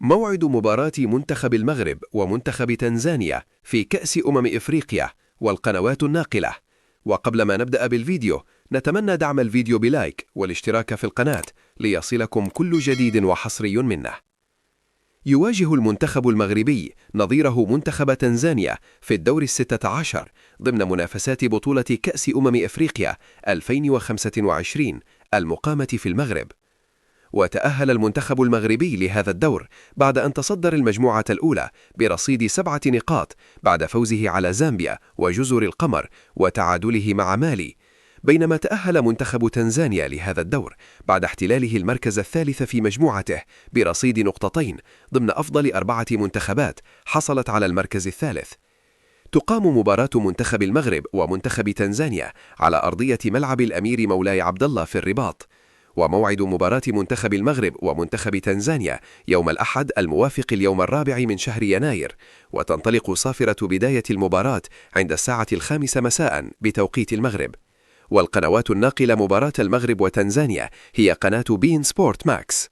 موعد مباراة منتخب المغرب ومنتخب تنزانيا في كأس إفريقيا والقنوات الناقلة. وقبل ما نبدأ بالفيديو نتمنى دعم الفيديو بلايك والاشتراك في القناة ليصلكم كل جديد وحصري منه. يواجه المنتخب المغربي نظيره منتخب تنزانيا في الدور 16 ضمن منافسات بطولة كأس إفريقيا 2025 المقامة في المغرب. وتأهل المنتخب المغربي لهذا الدور بعد أن تصدر المجموعة الأولى برصيد 7 نقاط بعد فوزه على زامبيا وجزر القمر وتعادله مع مالي، بينما تأهل منتخب تنزانيا لهذا الدور بعد احتلاله المركز الثالث في مجموعته برصيد نقطتين ضمن أفضل 4 منتخبات حصلت على المركز الثالث. تقام مباراة منتخب المغرب ومنتخب تنزانيا على أرضية ملعب الأمير مولاي عبد الله في الرباط. وموعد مباراة منتخب المغرب ومنتخب تنزانيا يوم الأحد الموافق اليوم 4 من شهر يناير، وتنطلق صافرة بداية المباراة عند الساعة 5 مساء بتوقيت المغرب. والقنوات الناقلة مباراة المغرب وتنزانيا هي قناة بين سبورت ماكس.